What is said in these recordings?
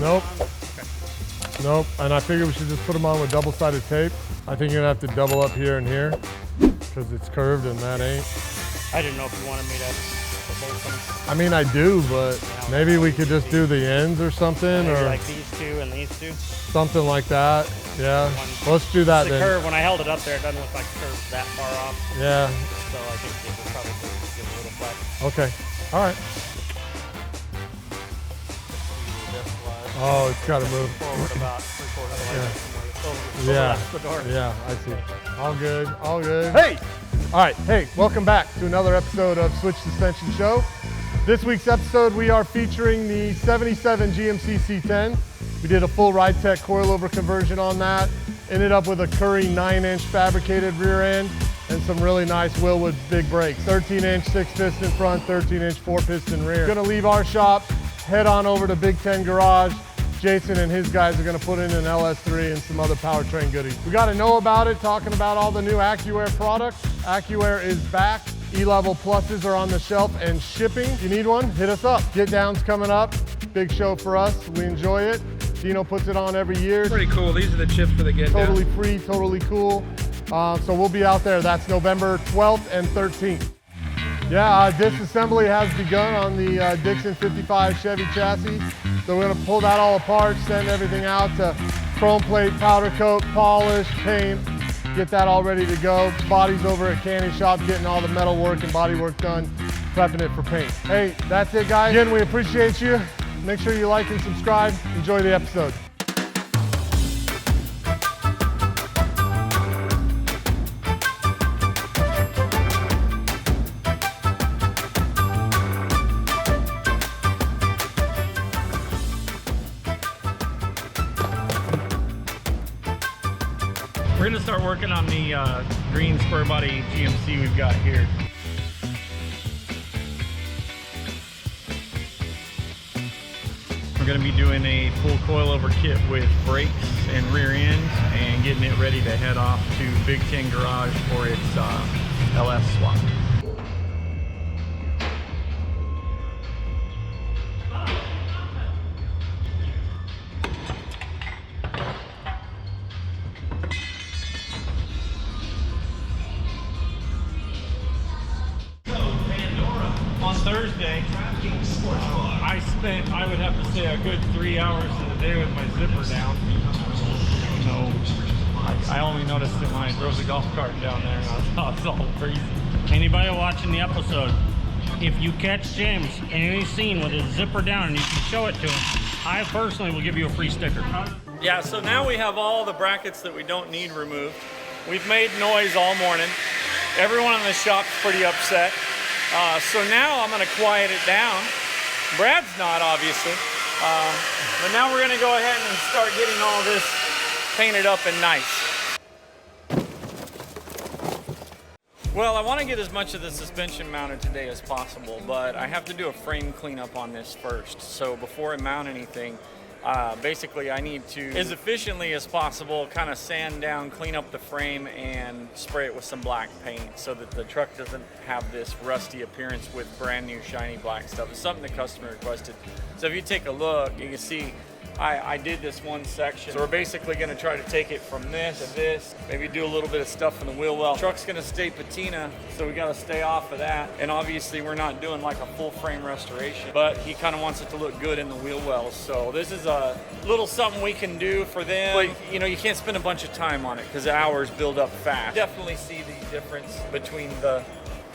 Nope. Nope. And I figured we should just put them on with double-sided tape. I think you're gonna have to double up here and here because it's curved and that ain't. I didn't know if you wanted me to put both of them. I mean, I do, but maybe we could just do the ends or something, Maybe or like these two and these two. something like that. Yeah. Let's do that The then. curve, when I held it up there, it doesn't look like the curve's that far off. Yeah. So I think it would probably give a little flex. Okay. All right. Oh, it's got to move. Forward about 3/4 Yeah. the door. Yeah, I see. All good. All good. Hey! All right. Hey, welcome back to another episode of Switch Suspension Show. This week's episode, we are featuring the 77 GMC C-10. We did a full Ridetech coilover conversion on that. Ended up with a Currie 9-inch fabricated rear end and some really nice Wilwood big brakes. 13-inch 6-piston front, 13-inch 4-piston rear. Gonna leave our shop, head on over to Big 10 Garage. Jason and his guys are gonna put in an LS3 and some other powertrain goodies. We gotta know about it, talking about all the new Accuair products. Accuair is back. E-level pluses are on the shelf and shipping. If you need one, hit us up. Get Down's coming up. Big show for us. We enjoy it. Dino puts it on every year. Pretty cool. These are the chips for the Get Down. Totally free, totally cool. So we'll be out there. That's November 12th and 13th. Yeah, disassembly has begun on the Dixon 55 Chevy chassis. So we're gonna pull that all apart, send everything out to chrome plate, powder coat, polish, paint, get that all ready to go. Body's over at Candy Shop, getting all the metal work and body work done, prepping it for paint. Hey, that's it, guys. Again, we appreciate you. Make sure you like and subscribe. Enjoy the episode. We're gonna start working on the green square body GMC we've got here. We're gonna be doing a full coilover kit with brakes and rear ends and getting it ready to head off to Big 10 Garage for its LS swap. Thursday, I spent, I would have to say, a good 3 hours of the day with my zipper down. So I only noticed it when I drove the golf cart down there, and I thought it was all crazy. Anybody watching the episode, if you catch James in any scene with his zipper down and you can show it to him, I personally will give you a free sticker. Yeah, so now we have all the brackets that we don't need removed. We've made noise all morning. Everyone in the shop's pretty upset. So now I'm gonna quiet it down. Brad's not, obviously. But now we're gonna go ahead and start getting all this painted up and nice. Well, I wanna get as much of the suspension mounted today as possible, but I have to do a frame cleanup on this first. So before I mount anything, basically I need to, as efficiently as possible, kind of sand down, clean up the frame, and spray it with some black paint so that the truck doesn't have this rusty appearance with brand new shiny black stuff. It's something the customer requested. So if you take a look, you can see I did this one section. So we're basically gonna try to take it from this to this, maybe do a little bit of stuff in the wheel well. Truck's gonna stay patina, so we gotta stay off of that. And obviously we're not doing like a full frame restoration, but he kind of wants it to look good in the wheel wells. So this is a little something we can do for them. But you know, you can't spend a bunch of time on it because the hours build up fast. Definitely see the difference between the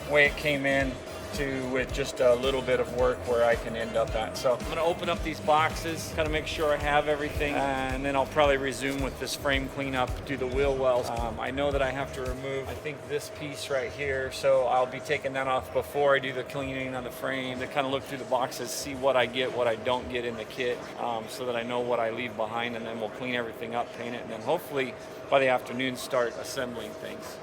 way it came in to with just a little bit of work where I can end up at. So I'm gonna open up these boxes, kind of make sure I have everything, and then I'll probably resume with this frame cleanup, do the wheel wells. I know that I have to remove, I think, this piece right here, so I'll be taking that off before I do the cleaning on the frame to kind of look through the boxes, see what I get, what I don't get in the kit, so that I know what I leave behind, and then we'll clean everything up, paint it, and then hopefully by the afternoon start assembling things.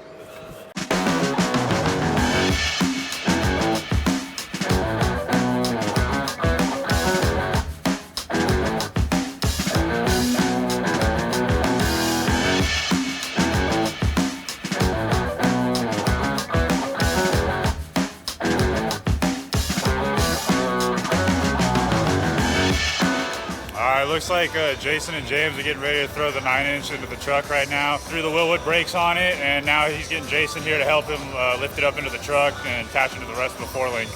it looks like Jason and James are getting ready to throw the 9-inch into the truck right now. Threw the Wilwood brakes on it, and now he's getting Jason here to help him lift it up into the truck and attach it to the rest of the forelink.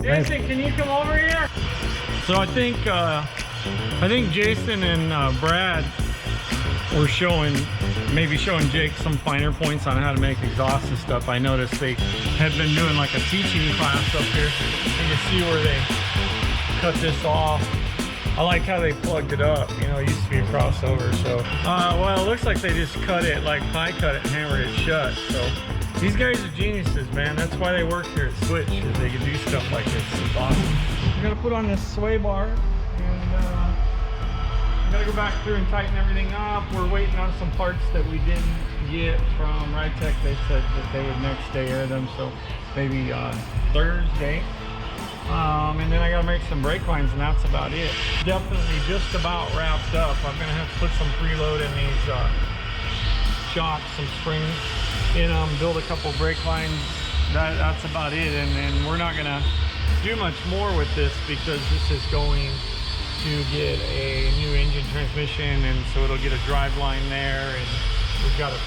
Jason, can you come over here? So I think Jason and Brad were maybe showing Jake some finer points on how to make exhaust and stuff. I noticed they had been doing like a teaching class up here. You can see where they cut this off. I like how they plugged it up. You know, it used to be a crossover. So, well, it looks like they just cut it, like pie cut it and hammered it shut. So these guys are geniuses, man. That's why they work here at Switch, is they can do stuff like this. It's awesome. We're gonna put on this sway bar, and gotta go back through and tighten everything up. We're waiting on some parts that we didn't get from Ridetech. They said that they would next day air them, so maybe Thursday. And then I gotta make some brake lines, and that's about it. Definitely just about wrapped up. I'm gonna have to put some preload in these shocks, some springs in them, build a couple brake lines. That's about it. And then we're not gonna do much more with this because this is going to get a new engine transmission, and so it'll get a drive line there, and we've got to,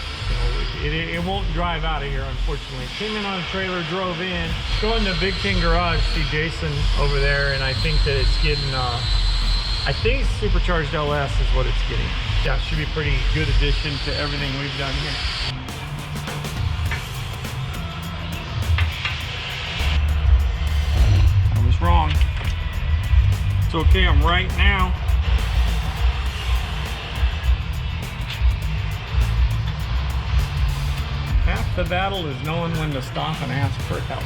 you know, it won't drive out of here, unfortunately. Came in on a trailer, drove in, going to Big King Garage, see Jason over there, and I think that it's getting I think supercharged LS is what it's getting. Yeah, it should be a pretty good addition to everything we've done here. I was wrong. It's okay, I'm right now. Half the battle is knowing when to stop and ask for help.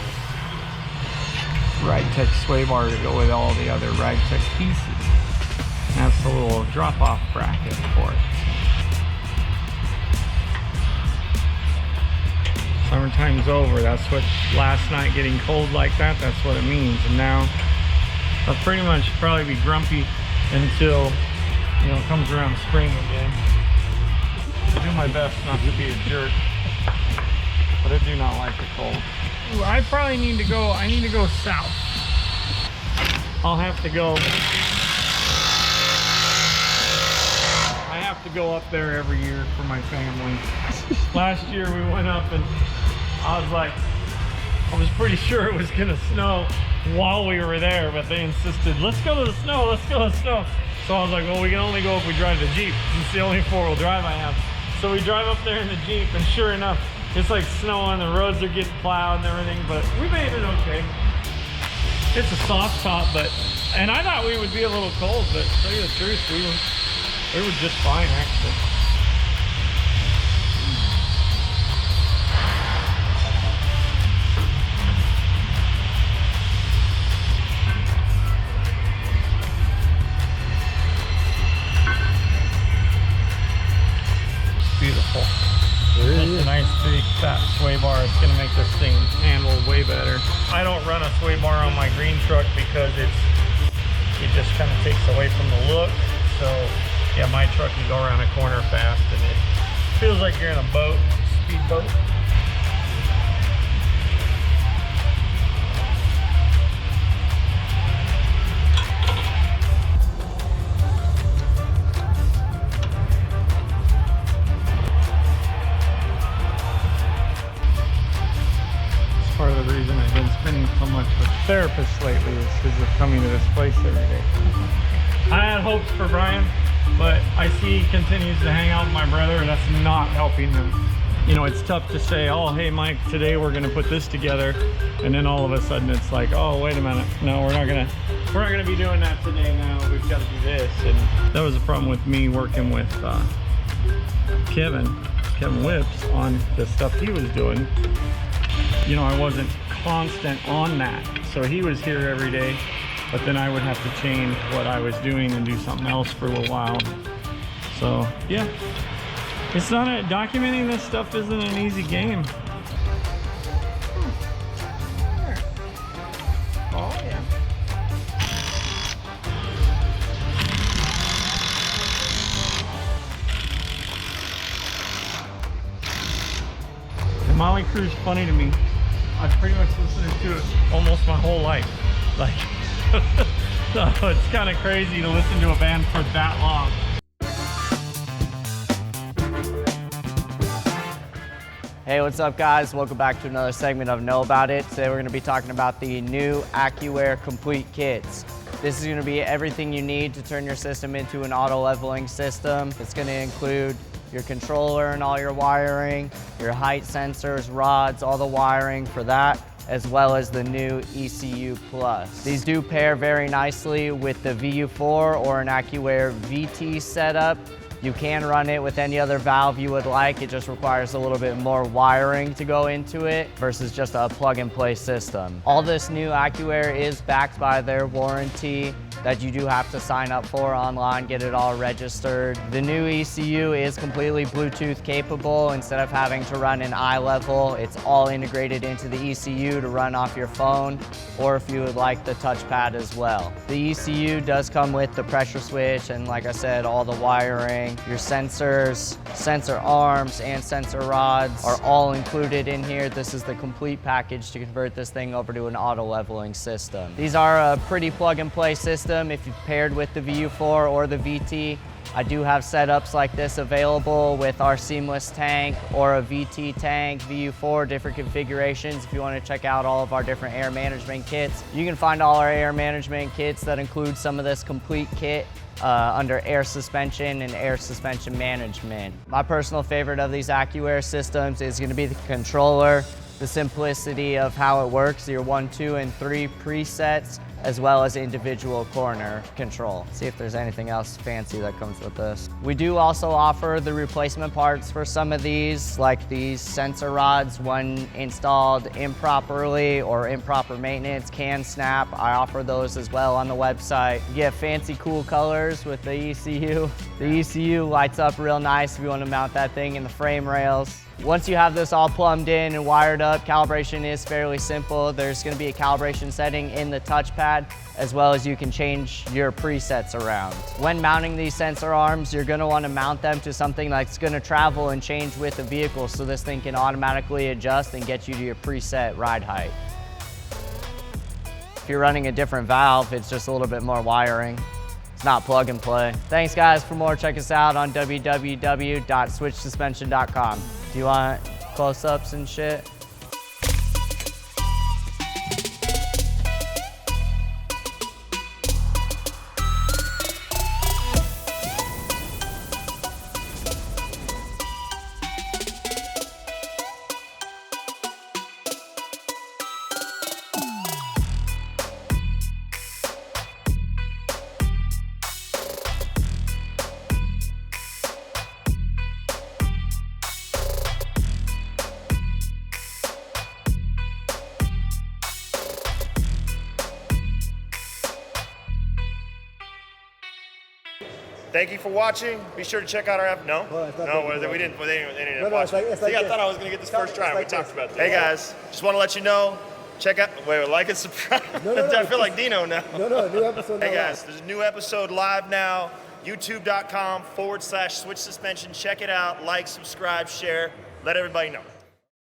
Ridetech sway bar to go with all the other Ridetech pieces. That's a little drop-off bracket for it. Summertime's over. That's what last night getting cold like that, that's what it means. And now I'll pretty much probably be grumpy until, you know, it comes around spring again. I do my best not to be a jerk, but I do not like the cold. Ooh, I probably need to go, I need to go south. I'll have to go, I have to go up there every year for my family. Last year we went up and I was pretty sure it was gonna snow while we were there, but they insisted, let's go to the snow, let's go to the snow. So I was like, well, we can only go if we drive the Jeep. It's the only four-wheel drive I have. So we drive up there in the Jeep, and sure enough, it's like snowing, the roads are getting plowed and everything, but we made it okay. It's a soft top, and I thought we would be a little cold, but to tell you the truth, we were just fine, actually. Beautiful. That's a nice big fat sway bar. It's gonna make this thing handle way better. I don't run a sway bar on my green truck because it just kind of takes away from the look. So yeah, my truck can go around a corner fast, and it feels like you're in a boat, speedboat. Part of the reason I've been spending so much with therapists lately is because of coming to this place every day. I had hopes for Brian, but I see he continues to hang out with my brother, and that's not helping him. You know, it's tough to say, oh, hey, Mike, today we're going to put this together, and then all of a sudden it's like, oh, wait a minute, no, we're not gonna be doing that today. Now we've got to do this. And that was a problem with me working with Kevin Whips on the stuff he was doing. You know, I wasn't constant on that. So he was here every day, but then I would have to change what I was doing and do something else for a little while. So yeah, it's not documenting this stuff isn't an easy game. Oh yeah. The Molly Crew's funny to me. I've pretty much listened to it almost my whole life. Like, So it's kind of crazy to listen to a band for that long. Hey, what's up guys? Welcome back to another segment of Know About It. Today we're going to be talking about the new Accuair complete kits. This is going to be everything you need to turn your system into an auto leveling system. It's going to include your controller and all your wiring, your height sensors, rods, all the wiring for that, as well as the new ECU Plus. These do pair very nicely with the VU4 or an Accuair VT setup. You can run it with any other valve you would like. It just requires a little bit more wiring to go into it versus just a plug and play system. All this new Accuair is backed by their warranty that you do have to sign up for online, get it all registered. The new ECU is completely Bluetooth capable. Instead of having to run an eye level, it's all integrated into the ECU to run off your phone, or if you would like the touchpad as well. The ECU does come with the pressure switch and, like I said, all the wiring. Your sensors, sensor arms, and sensor rods are all included in here. This is the complete package to convert this thing over to an auto leveling system. These are a pretty plug and play system. If you've paired with the VU4 or the VT, I do have setups like this available with our seamless tank or a VT tank, VU4, different configurations. If you want to check out all of our different air management kits, you can find all our air management kits that include some of this complete kit under air suspension and air suspension management. My personal favorite of these Accuair systems is going to be the controller, the simplicity of how it works, your 1, 2, and 3 presets, as well as individual corner control. See if there's anything else fancy that comes with this. We do also offer the replacement parts for some of these, like these sensor rods when installed improperly or improper maintenance can snap. I offer those as well on the website. You get fancy cool colors with the ECU. The ECU lights up real nice if you want to mount that thing in the frame rails. Once you have this all plumbed in and wired up, calibration is fairly simple. There's going to be a calibration setting in the touchpad, as well as you can change your presets around. When mounting these sensor arms, you're going to want to mount them to something that's going to travel and change with the vehicle, so this thing can automatically adjust and get you to your preset ride height. If you're running a different valve, it's just a little bit more wiring. It's not plug and play. Thanks guys. For more, check us out on www.switchsuspension.com. Do you want close-ups and shit? Thank you for watching. Be sure to check out our app. No? Well, No, they didn't watch. It's like See, I this. thought I was going to get this first try. We like talked this. about that. Hey, guys. Just want to let you know. Check out. Wait, like and subscribe. No, I feel like Dino now. No, new episode. Hey, guys. There's a new episode live now. YouTube.com/Switch Suspension. Check it out. Like, subscribe, share. Let everybody know.